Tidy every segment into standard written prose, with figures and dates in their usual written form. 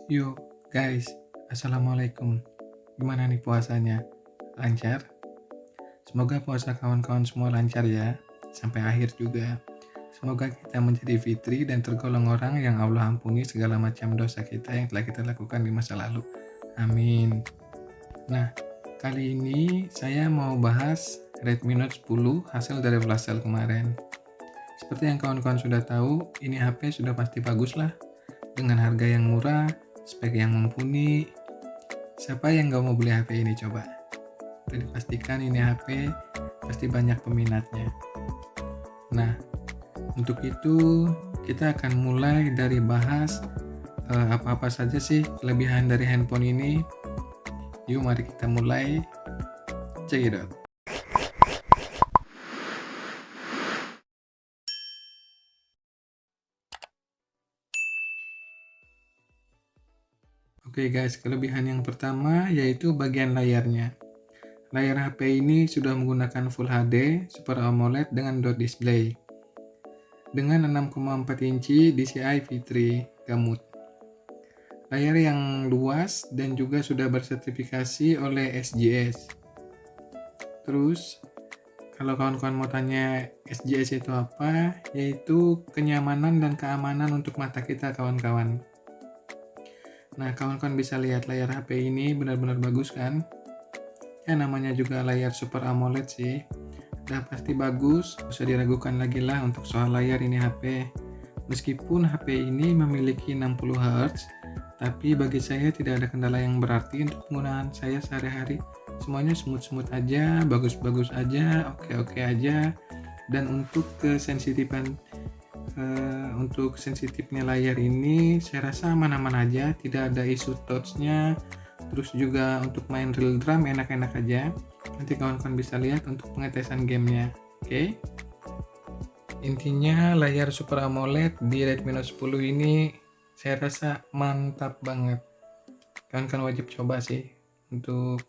Yuk, guys, assalamualaikum. Gimana nih puasanya? Lancar? Semoga puasa kawan-kawan semua lancar ya, sampai akhir juga. Semoga kita menjadi fitri dan tergolong orang yang Allah ampuni segala macam dosa kita yang telah kita lakukan di masa lalu. Amin. Nah, kali ini saya mau bahas Redmi Note 10 hasil dari flash sale kemarin. Seperti yang kawan-kawan sudah tahu, ini HP sudah pasti bagus lah. Dengan harga yang murah, spek yang mumpuni. Siapa yang gak mau beli HP ini coba? Udah dipastikan ini HP pasti banyak peminatnya. Nah, untuk itu kita akan mulai dari bahas apa-apa saja sih kelebihan dari handphone ini. Yuk mari kita mulai. Check it out. Oke guys, kelebihan yang pertama yaitu bagian layarnya. Layar HP ini sudah menggunakan Full HD Super AMOLED dengan dot display dengan 6,4 inci DCI V3 Gamut. Layar yang luas dan juga sudah bersertifikasi oleh SGS. Terus, kalau kawan-kawan mau tanya SGS itu apa, yaitu kenyamanan dan keamanan untuk mata kita kawan-kawan. Nah, kawan-kawan bisa lihat layar HP ini benar-benar bagus kan? Ya, namanya juga layar Super AMOLED sih. Udah pasti bagus, bisa diragukan lagi lah untuk soal layar ini HP. Meskipun HP ini memiliki 60 Hz, tapi bagi saya tidak ada kendala yang berarti untuk penggunaan saya sehari-hari. Semuanya smooth-smooth aja, bagus-bagus aja, oke-oke aja. Dan untuk untuk sensitifnya layar ini saya rasa aman-aman aja, tidak ada isu touch-nya. Terus juga untuk main real drum enak-enak aja. Nanti kawan-kawan bisa lihat untuk pengetesan gamenya. Oke. Intinya layar Super AMOLED di Redmi Note 10 ini saya rasa mantap banget. Kawan-kawan wajib coba sih untuk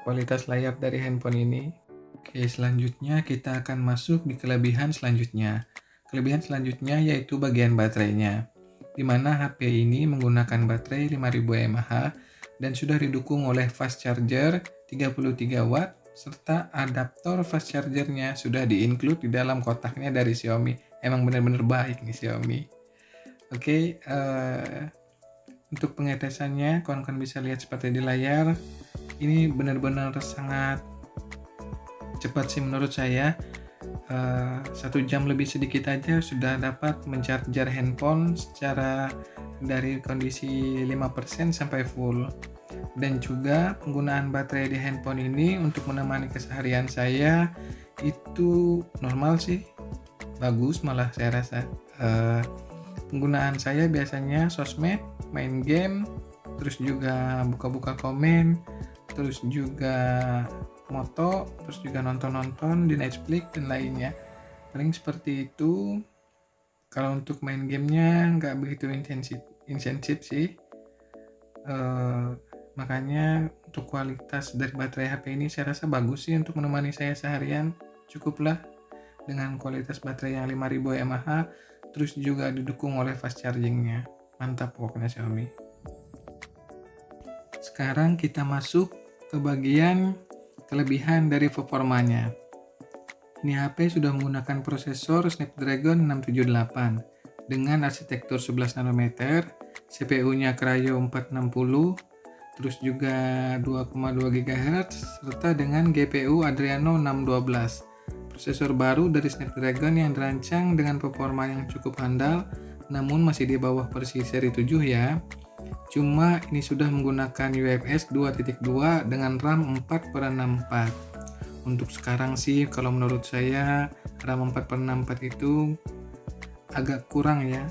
kualitas layar dari handphone ini. Oke, selanjutnya kita akan masuk di kelebihan selanjutnya. Kelebihan selanjutnya yaitu bagian baterainya, di mana HP ini menggunakan baterai 5000 mAh dan sudah didukung oleh fast charger 33 watt serta adaptor fast chargernya sudah di-include di dalam kotaknya dari Xiaomi. Emang benar-benar baik nih Xiaomi. Oke, untuk pengetesannya kawan-kawan bisa lihat seperti di layar. Ini benar-benar sangat cepat sih menurut saya. 1 jam lebih sedikit aja sudah dapat mencarger handphone secara dari kondisi 5% sampai full. Dan juga penggunaan baterai di handphone ini untuk menemani keseharian saya itu normal sih, bagus malah saya rasa. Penggunaan saya biasanya sosmed, main game, terus juga buka-buka komen, terus juga moto, terus juga nonton-nonton di Netflix dan lainnya. Paling seperti itu. Kalau untuk main gamenya nggak begitu intensif sih. Makanya untuk kualitas dari baterai HP ini saya rasa bagus sih untuk menemani saya seharian. Cukuplah dengan kualitas baterai yang 5000 mAh, terus juga didukung oleh fast chargingnya. Mantap pokoknya Xiaomi. Sekarang kita masuk ke bagian kelebihan dari performanya. Ini HP sudah menggunakan prosesor Snapdragon 678 dengan arsitektur 11 nanometer, CPU-nya Kryo 460, terus juga 2,2 GHz, serta dengan GPU Adreno 612. Prosesor baru dari Snapdragon yang dirancang dengan performa yang cukup handal, namun masih di bawah versi seri 7 ya. Cuma ini sudah menggunakan UFS 2.2 dengan RAM 4/64. Untuk sekarang sih kalau menurut saya RAM 4/64 itu agak kurang ya.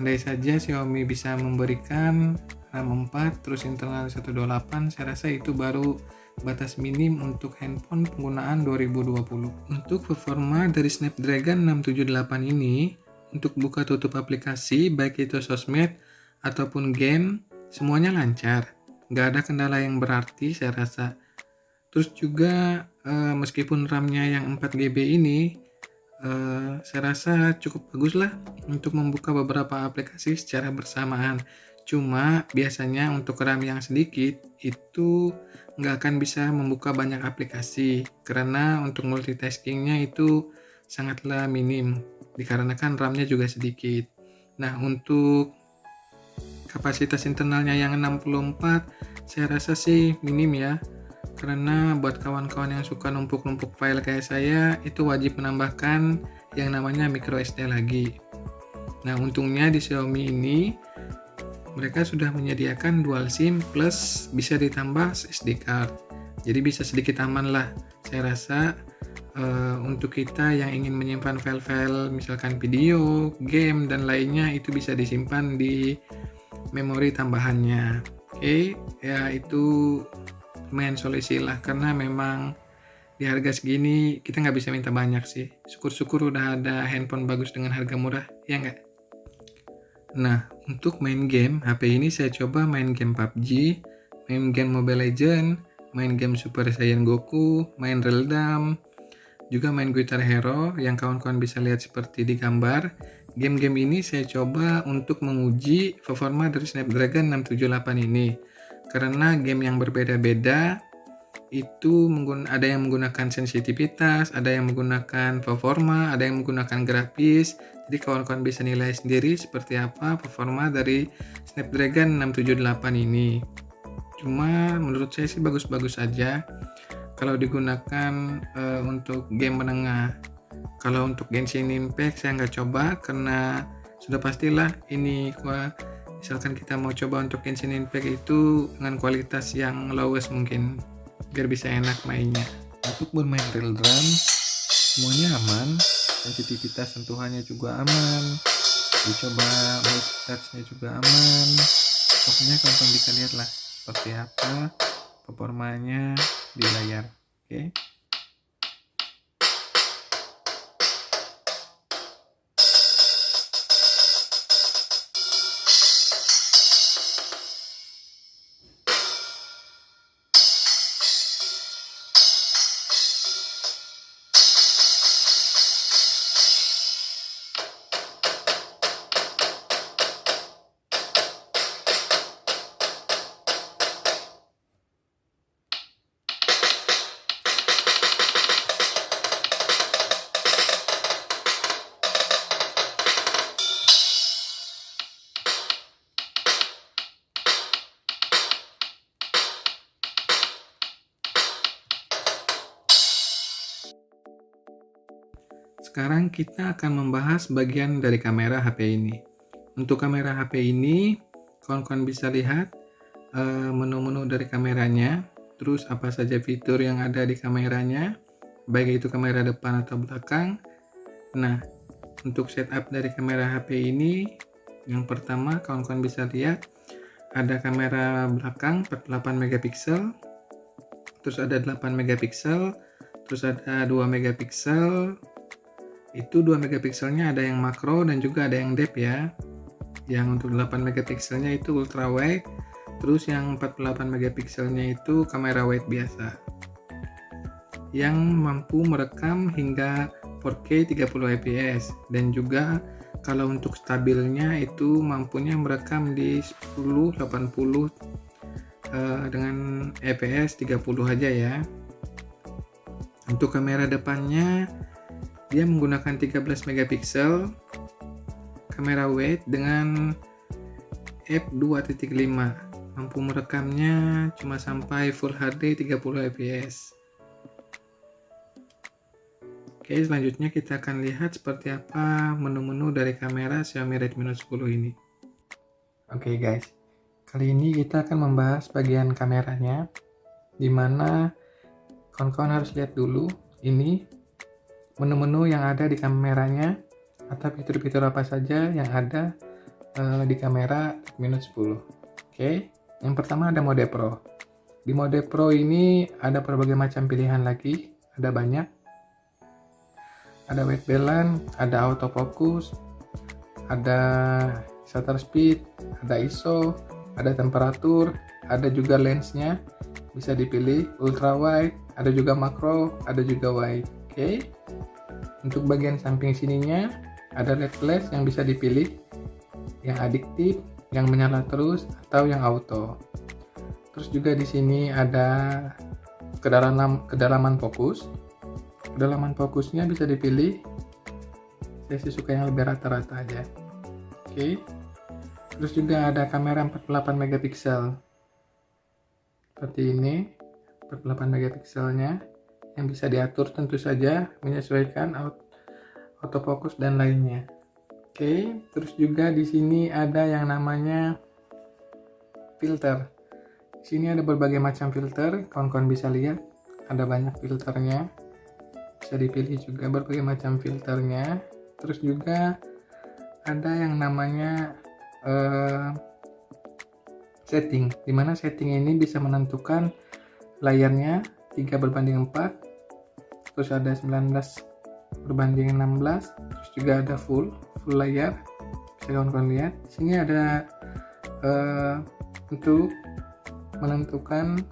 Andai saja Xiaomi bisa memberikan RAM 4 terus internal 128, saya rasa itu baru batas minim untuk handphone penggunaan 2020. Untuk performa dari Snapdragon 678 ini, untuk buka tutup aplikasi baik itu sosmed ataupun game, semuanya lancar. Nggak ada kendala yang berarti saya rasa. Terus juga meskipun RAM-nya yang 4GB ini, saya rasa cukup bagus lah untuk membuka beberapa aplikasi secara bersamaan. Cuma biasanya untuk RAM yang sedikit itu nggak akan bisa membuka banyak aplikasi karena untuk multitaskingnya itu sangatlah minim dikarenakan RAM-nya juga sedikit. Nah, untuk kapasitas internalnya yang 64 saya rasa sih minim ya, karena buat kawan-kawan yang suka numpuk-numpuk file kayak saya itu wajib menambahkan yang namanya micro SD lagi. Nah, untungnya di Xiaomi ini mereka sudah menyediakan dual SIM plus bisa ditambah SD card. Jadi bisa sedikit aman lah. Saya rasa untuk kita yang ingin menyimpan file-file misalkan video, game, dan lainnya itu bisa disimpan di memori tambahannya. Oke, ya itu lumayan solusi lah karena memang di harga segini kita nggak bisa minta banyak sih. Syukur-syukur udah ada handphone bagus dengan harga murah, ya nggak? Nah, untuk main game, HP ini saya coba main game PUBG, main game Mobile Legends, main game Super Saiyan Goku, main Realdam, juga main Guitar Hero yang kawan-kawan bisa lihat seperti di gambar. Game-game ini saya coba untuk menguji performa dari Snapdragon 678 ini. Karena game yang berbeda-beda itu ada yang menggunakan sensitivitas, ada yang menggunakan performa, ada yang menggunakan grafis. Jadi kawan-kawan bisa nilai sendiri seperti apa performa dari Snapdragon 678 ini. Cuma menurut saya sih bagus-bagus aja kalau digunakan untuk game menengah. Kalau untuk Genshin Impact saya nggak coba karena sudah pastilah ini misalkan kita mau coba untuk Genshin Impact itu dengan kualitas yang lowest mungkin biar bisa enak mainnya. Untuk bermain real drum semuanya aman, sensitivitas sentuhannya juga aman, dicoba multitouch-nya juga aman. Pokoknya kawan-kawan bisa lihat lah seperti apa performanya di layar. Oke. Sekarang kita akan membahas bagian dari kamera HP ini. Untuk kamera HP ini, kawan-kawan bisa lihat menu-menu dari kameranya, terus apa saja fitur yang ada di kameranya, baik itu kamera depan atau belakang. Nah, untuk setup dari kamera HP ini, yang pertama kawan-kawan bisa lihat ada kamera belakang 48 megapiksel, terus ada 8 megapiksel, terus ada 2 megapiksel. Itu 2 megapikselnya ada yang makro dan juga ada yang depth ya. Yang untuk 8 megapikselnya itu ultra wide, terus yang 48 megapikselnya itu kamera wide biasa. Yang mampu merekam hingga 4K 30 fps dan juga kalau untuk stabilnya itu mampunya merekam di 1080 dengan fps 30 aja ya. Untuk kamera depannya dia menggunakan 13 megapiksel kamera wide dengan f2.5, mampu merekamnya cuma sampai Full HD 30 fps. Oke, selanjutnya kita akan lihat seperti apa menu-menu dari kamera Xiaomi Redmi Note 10 ini. Oke guys, kali ini kita akan membahas bagian kameranya, dimana kawan-kawan harus lihat dulu ini menu-menu yang ada di kameranya atau fitur-fitur apa saja yang ada di kamera Redmi Note 10. Oke, yang pertama ada mode Pro. Di mode Pro ini ada berbagai macam pilihan lagi, ada banyak. Ada white balance, ada autofocus, ada shutter speed, ada ISO, ada temperatur, ada juga lensnya, bisa dipilih ultra wide, ada juga makro, ada juga wide. Oke. Untuk bagian samping sininya ada LED flash yang bisa dipilih, yang adiktif, yang menyala terus atau yang auto. Terus juga di sini ada kedalaman fokus. Kedalaman fokusnya bisa dipilih. Saya sih suka yang lebih rata-rata aja. Oke. Terus juga ada kamera 48 megapiksel. Seperti ini, 48 megapikselnya yang bisa diatur tentu saja menyesuaikan autofocus dan lainnya. Oke, terus juga di sini ada yang namanya filter. Di sini ada berbagai macam filter, kawan-kawan bisa lihat, ada banyak filternya. Bisa dipilih juga berbagai macam filternya. Terus juga ada yang namanya setting, dimana setting ini bisa menentukan layarnya 3:4, terus ada 19:16, terus juga ada full layar. Bisa kawan-kawan lihat di sini ada untuk menentukan,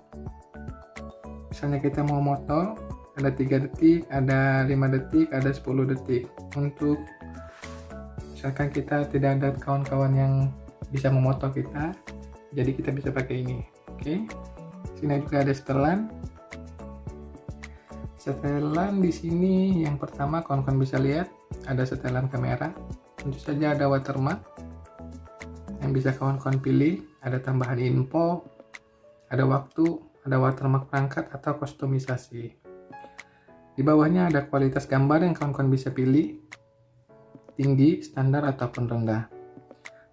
misalnya kita mau moto, ada 3 detik, ada 5 detik, ada 10 detik. Untuk misalkan kita tidak ada kawan-kawan yang bisa memoto kita, jadi kita bisa pakai ini. Oke. Sini juga ada setelan. Setelan di sini yang pertama kawan-kawan bisa lihat ada setelan kamera. Tentu saja ada watermark yang bisa kawan-kawan pilih. Ada tambahan info, ada waktu, ada watermark perangkat atau kustomisasi. Di bawahnya ada kualitas gambar yang kawan-kawan bisa pilih, tinggi, standar ataupun rendah.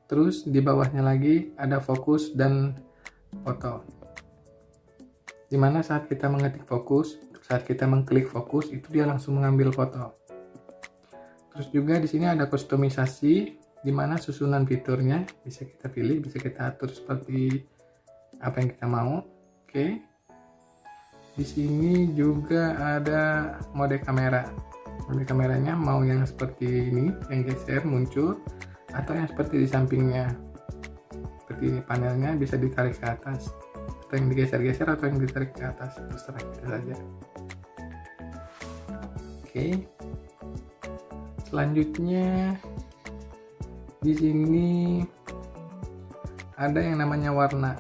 Terus di bawahnya lagi ada fokus dan foto. Dimana saat kita mengetik fokus, saat kita mengklik fokus itu dia langsung mengambil foto. Terus juga di sini ada kustomisasi, dimana susunan fiturnya bisa kita pilih, bisa kita atur seperti apa yang kita mau. Oke. Di sini juga ada mode kamera. Mode kameranya mau yang seperti ini, yang geser muncul, atau yang seperti di sampingnya. Seperti ini, panelnya bisa ditarik ke atas, atau yang digeser-geser, atau yang ditarik ke atas, terserah kita saja. Oke. Selanjutnya di sini ada yang namanya warna.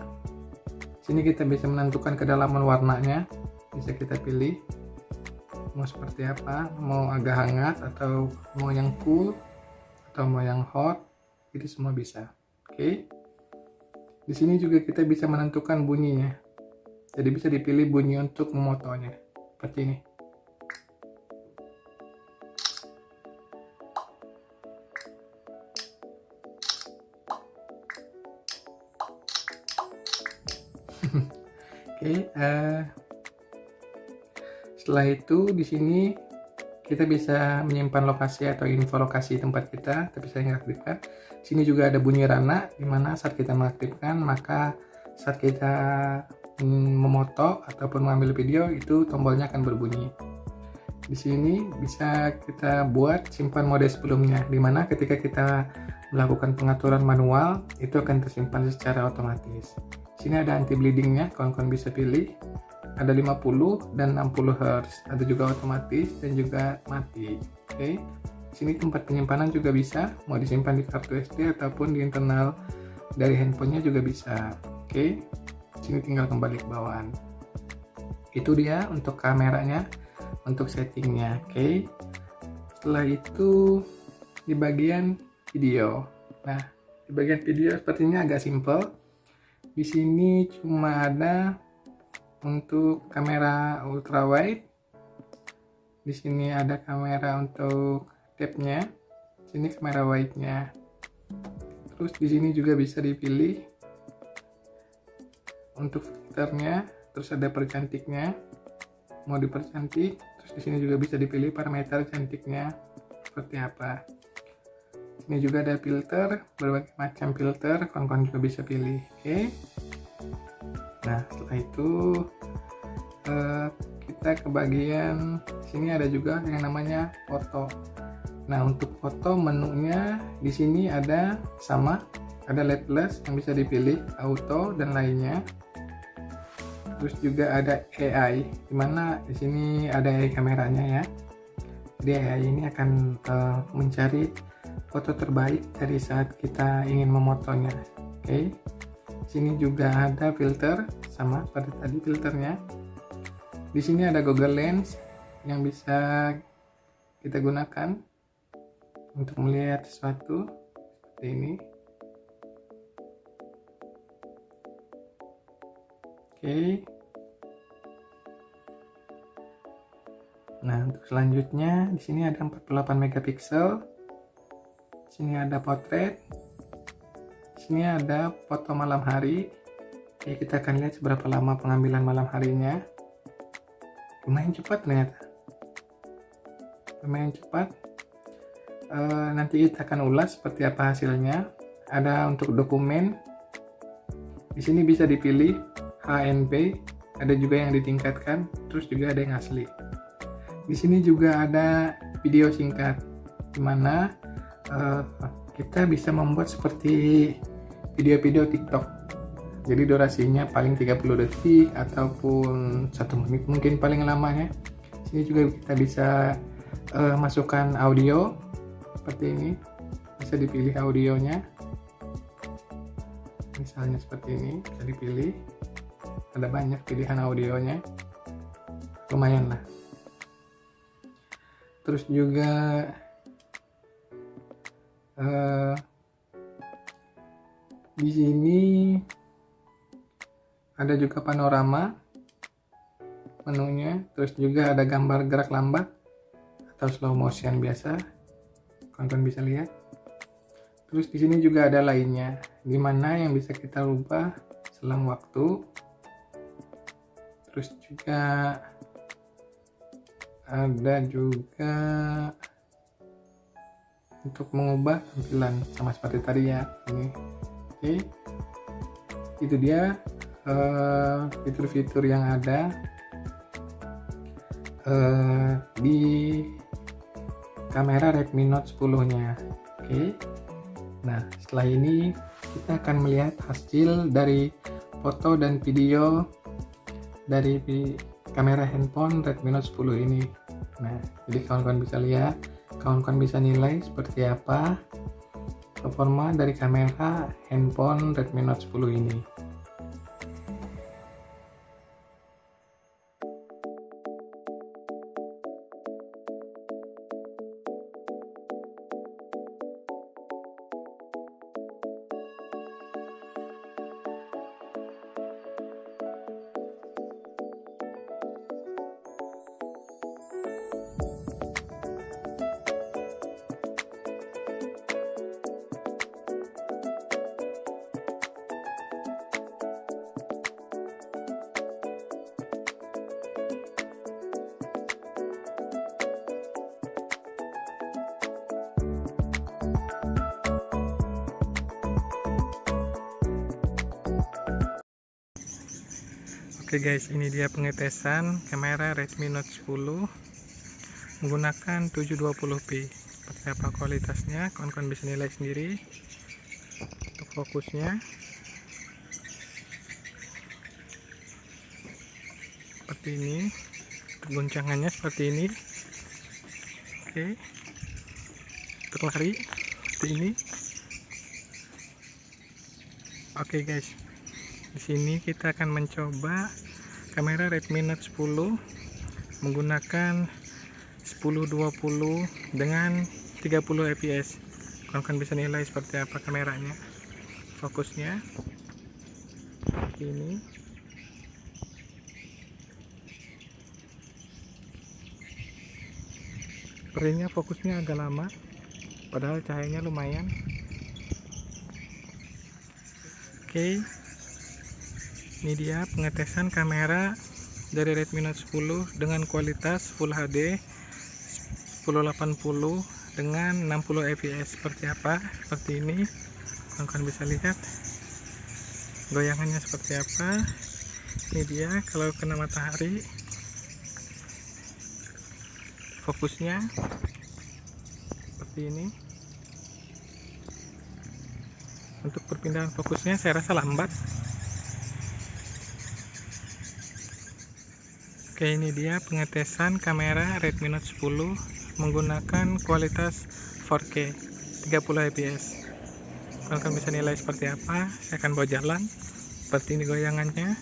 Sini kita bisa menentukan kedalaman warnanya, bisa kita pilih mau seperti apa, mau agak hangat atau mau yang cool atau mau yang hot, itu semua bisa. Oke. Di sini juga kita bisa menentukan bunyinya. Jadi bisa dipilih bunyi untuk memotonya. Seperti ini. Oke, setelah itu di sini kita bisa menyimpan lokasi atau info lokasi tempat kita, tapi saya nggak aktifkan. Sini juga ada bunyi rana, dimana saat kita mengaktifkan, maka saat kita memoto ataupun mengambil video, itu tombolnya akan berbunyi. Di sini bisa kita buat simpan mode sebelumnya, dimana ketika kita melakukan pengaturan manual, itu akan tersimpan secara otomatis. Sini ada anti bleedingnya, kawan-kawan bisa pilih. Ada 50 dan 60 Hz, ada juga otomatis dan juga mati. Oke. Sini tempat penyimpanan juga bisa, mau disimpan di kartu SD ataupun di internal dari handphonenya juga bisa. Oke. Sini tinggal kembali ke bawahan. Itu dia untuk kameranya, untuk settingnya. Oke. Setelah itu di bagian video. Nah, di bagian video sepertinya agak simple. Di sini cuma ada untuk kamera ultrawide. Di sini ada kamera untuk depth-nya. Sini kamera wide-nya. Terus di sini juga bisa dipilih untuk filternya. Terus ada percantiknya. Mau dipercantik. Terus di sini juga bisa dipilih parameter cantiknya seperti apa. Ini juga ada filter, berbagai macam filter, kawan-kawan juga bisa pilih. Oke. Nah, setelah itu kita ke bagian sini ada juga yang namanya foto. Nah, untuk foto menunya di sini ada sama, ada LED plus yang bisa dipilih, auto dan lainnya. Terus juga ada AI, dimana di sini ada AI kameranya ya. Jadi AI ini akan mencari foto terbaik dari saat kita ingin memotonya. Oke, sini juga ada filter, sama seperti tadi filternya. Di sini ada Google Lens yang bisa kita gunakan untuk melihat sesuatu seperti ini. Oke. Nah, untuk selanjutnya di sini ada 48 megapiksel. Di sini ada potret. Di sini ada foto malam hari. Oke, kita akan lihat seberapa lama pengambilan malam harinya. Lumayan cepat ternyata. Lumayan cepat. Nanti kita akan ulas seperti apa hasilnya. Ada untuk dokumen. Di sini bisa dipilih HNP, ada juga yang ditingkatkan, terus juga ada yang asli. Di sini juga ada video singkat, dimana kita bisa membuat seperti video-video TikTok. Jadi durasinya paling 30 detik ataupun 1 menit mungkin paling lamanya. Sini juga kita bisa masukkan audio seperti ini, bisa dipilih audionya. Misalnya seperti ini, bisa dipilih. Ada banyak pilihan audionya, lumayan lah. Terus juga di sini ada juga panorama menunya, terus juga ada gambar gerak lambat atau slow motion biasa, kawan-kawan bisa lihat. Terus di sini juga ada lainnya, dimana yang bisa kita rubah selang waktu. Terus juga ada juga untuk mengubah tampilan sama seperti tadi ya ini. Oke, itu dia fitur-fitur yang ada di kamera Redmi Note 10 nya. Oke, nah setelah ini kita akan melihat hasil dari foto dan video dari kamera handphone Redmi Note 10 ini. Nah, jadi kawan-kawan bisa lihat, kawan-kawan bisa nilai seperti apa performa dari kamera handphone Redmi Note 10 ini. Oke guys, ini dia pengetesan kamera Redmi Note 10 menggunakan 720p. Seperti apa kualitasnya, kawan-kawan bisa nilai sendiri. Untuk fokusnya seperti ini, untuk goncangannya seperti ini. Oke, untuk lari seperti ini. Oke guys, di sini kita akan mencoba kamera Redmi Note 10 menggunakan 1020 dengan 30 fps. Kalian bisa nilai seperti apa kameranya, fokusnya seperti ini. Sepertinya fokusnya agak lama, padahal cahayanya lumayan. Oke, ini dia pengetesan kamera dari Redmi Note 10 dengan kualitas Full HD 1080 dengan 60 fps. Seperti apa? Seperti ini. Kalian bisa lihat goyangannya seperti apa. Ini dia kalau kena matahari, fokusnya seperti ini. Untuk perpindahan fokusnya saya rasa lambat. Oke, ini dia pengetesan kamera Redmi Note 10 menggunakan kualitas 4K 30 fps. Kalian bisa nilai seperti apa. Saya akan bawa jalan seperti ini goyangannya,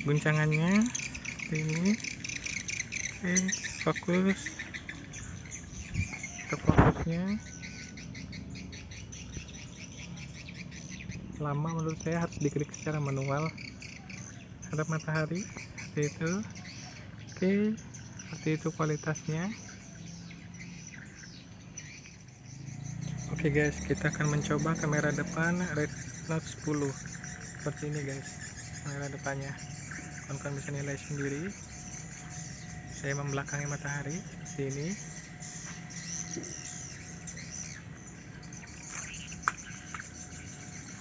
guncangannya seperti ini. Oke, fokus. Untuk fokusnya lama, menurut saya harus diklik secara manual hadap matahari seperti itu. Oke, seperti itu kualitasnya. Oke guys, kita akan mencoba kamera depan Redmi Note 10 seperti ini guys, kamera depannya. Kalian bisa nilai sendiri. Saya membelakangi matahari seperti ini.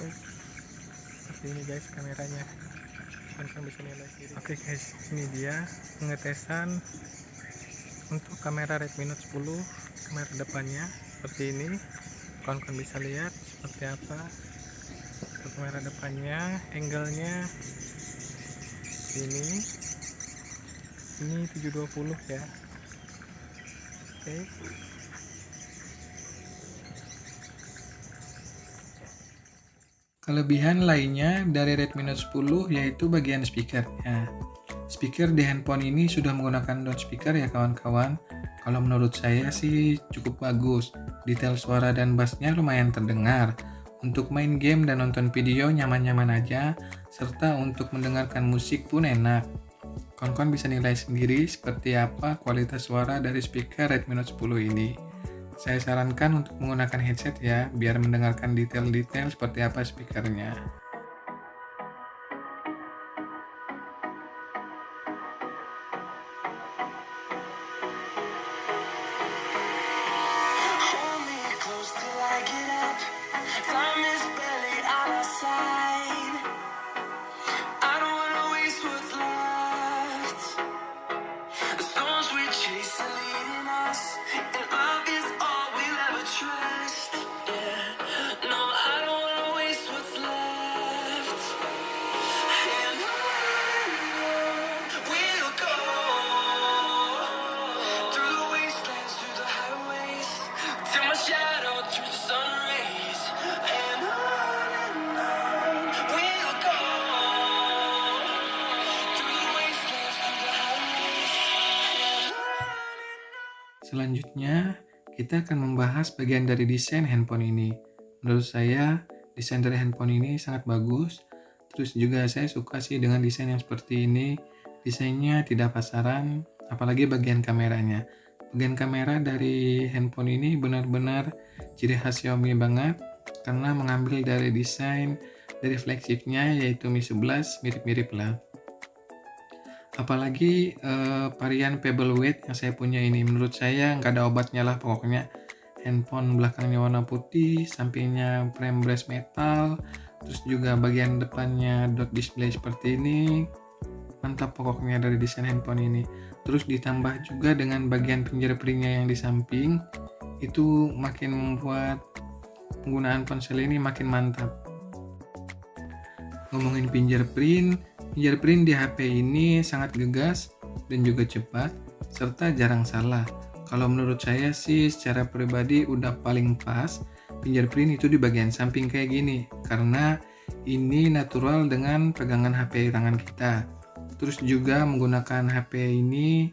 Oke, seperti ini guys kameranya. Kalian bisa nilai sendiri. Oke guys, ini dia pengetesan untuk kamera Redmi Note 10 kamera depannya seperti ini. Kalian bisa lihat seperti apa untuk kamera depannya, angle-nya ini 720 ya. Oke. Kelebihan lainnya dari Redmi Note 10 yaitu bagian speakernya. Speaker di handphone ini sudah menggunakan dot speaker ya kawan-kawan. Kalau menurut saya sih cukup bagus. Detail suara dan bassnya lumayan terdengar. Untuk main game dan nonton video nyaman-nyaman aja, serta untuk mendengarkan musik pun enak. Kawan-kawan bisa nilai sendiri seperti apa kualitas suara dari speaker Redmi Note 10 ini. Saya sarankan untuk menggunakan headset ya, biar mendengarkan detail-detail seperti apa speakernya. Hold me close till I get up. Time is barely on our side. I don't wanna waste what's left. The storms we chase are leading us, and love is all we'll ever trust. Yeah, no, I don't wanna waste what's left. And on we'll go through the wastelands, through the highways, till my shadow turns to sun rays. And on we'll go through the wastelands, through the highways. And on. Selanjutnya, kita akan membahas bagian dari desain handphone ini. Menurut saya, desain dari handphone ini sangat bagus. Terus juga saya suka sih dengan desain yang seperti ini. Desainnya tidak pasaran, apalagi bagian kameranya. Bagian kamera dari handphone ini benar-benar ciri khas Xiaomi banget, karena mengambil dari desain dari flagshipnya yaitu Mi 11, mirip-mirip lah. Apalagi varian Pebble Weight yang saya punya ini, menurut saya nggak ada obatnya lah pokoknya. Handphone belakangnya warna putih, sampingnya frame brace metal, terus juga bagian depannya dot display seperti ini. Mantap pokoknya dari desain handphone ini. Terus ditambah juga dengan bagian fingerprintnya yang di samping, itu makin membuat penggunaan ponsel ini makin mantap. Ngomongin fingerprint di HP ini sangat gegas dan juga cepat, serta jarang salah. Kalau menurut saya sih secara pribadi udah paling pas fingerprint itu di bagian samping kayak gini, karena ini natural dengan pegangan HP tangan kita. Terus juga menggunakan HP ini,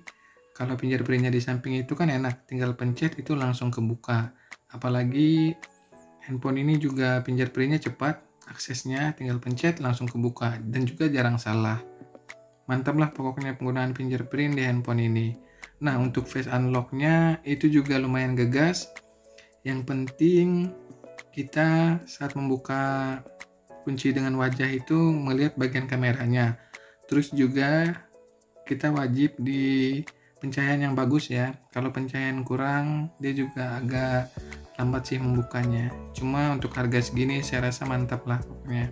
kalau fingerprintnya di samping itu kan enak, tinggal pencet itu langsung kebuka. Apalagi handphone ini juga fingerprintnya cepat, aksesnya tinggal pencet langsung kebuka dan juga jarang salah. Mantap lah pokoknya penggunaan fingerprint di handphone ini. Nah, untuk face unlock-nya itu juga lumayan gegas. Yang penting kita saat membuka kunci dengan wajah itu melihat bagian kameranya. Terus juga kita wajib di pencahayaan yang bagus ya. Kalau pencahayaan kurang, dia juga agak lambat sih membukanya. Cuma untuk harga segini saya rasa mantap lah pokoknya.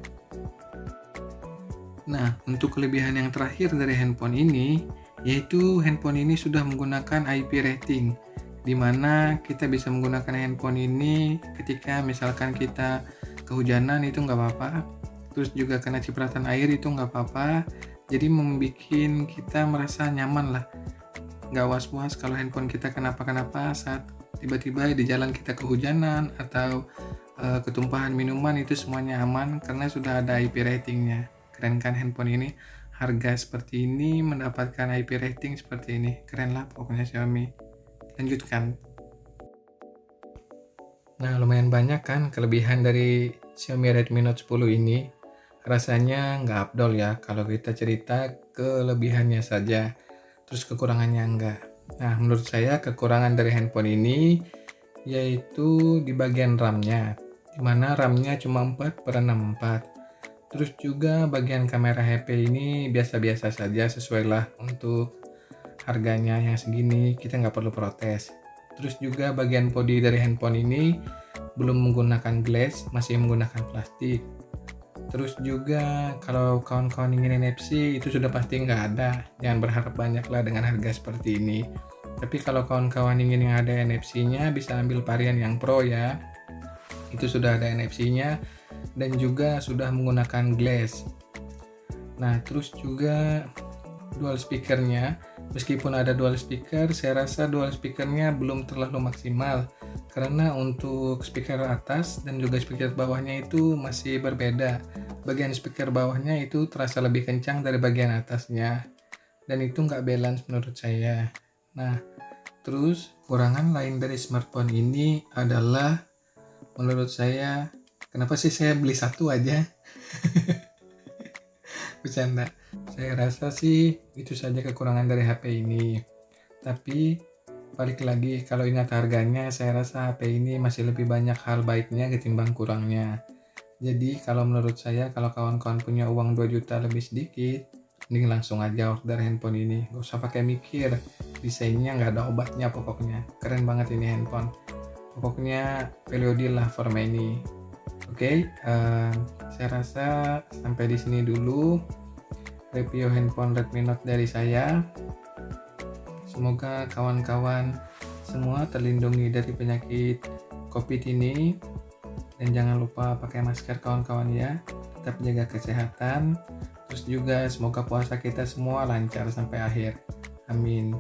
Nah, untuk kelebihan yang terakhir dari handphone ini, yaitu handphone ini sudah menggunakan IP rating, di mana kita bisa menggunakan handphone ini ketika misalkan kita kehujanan itu nggak apa-apa, terus juga kena cipratan air itu nggak apa-apa, jadi membuat kita merasa nyaman lah, nggak was-was kalau handphone kita kenapa-kenapa saat tiba-tiba di jalan kita kehujanan atau ketumpahan minuman itu semuanya aman karena sudah ada IP ratingnya. Keren kan handphone ini? Harga seperti ini mendapatkan IP rating seperti ini. Keren lah pokoknya Xiaomi. Lanjutkan. Nah, lumayan banyak kan kelebihan dari Xiaomi Redmi Note 10 ini. Rasanya nggak afdol ya kalau kita cerita kelebihannya saja, terus kekurangannya enggak. Nah, menurut saya kekurangan dari handphone ini yaitu di bagian RAM-nya, dimana RAM-nya cuma 4/64. Terus juga bagian kamera HP ini biasa-biasa saja, sesuai lah untuk harganya yang segini, kita nggak perlu protes. Terus juga bagian bodi dari handphone ini belum menggunakan glass, masih menggunakan plastik. Terus juga kalau kawan-kawan ingin NFC itu sudah pasti nggak ada, jangan berharap banyak lah dengan harga seperti ini. Tapi kalau kawan-kawan ingin yang ada NFC-nya bisa ambil varian yang Pro ya, itu sudah ada NFC-nya dan juga sudah menggunakan glass. Nah, terus juga dual speakernya, meskipun ada dual speaker, saya rasa dual speakernya belum terlalu maksimal karena untuk speaker atas dan juga speaker bawahnya itu masih berbeda. Bagian speaker bawahnya itu terasa lebih kencang dari bagian atasnya dan itu nggak balance menurut saya. Nah, terus kurangan lain dari smartphone ini adalah menurut saya, kenapa sih saya beli satu aja? Bercanda. Saya rasa sih itu saja kekurangan dari HP ini. Tapi balik lagi, kalau ingat harganya, saya rasa HP ini masih lebih banyak hal baiknya ketimbang kurangnya. Jadi kalau menurut saya, kalau kawan-kawan punya uang 2 juta lebih sedikit, mending langsung aja order handphone ini. Gak usah pakai mikir, desainnya nggak ada obatnya pokoknya. Keren banget ini handphone. Pokoknya value deal lah for money. Oke, saya rasa sampai di sini dulu review handphone Redmi Note dari saya. Semoga kawan-kawan semua terlindungi dari penyakit COVID ini. Dan jangan lupa pakai masker kawan-kawan ya. Tetap jaga kesehatan. Terus juga semoga puasa kita semua lancar sampai akhir. Amin.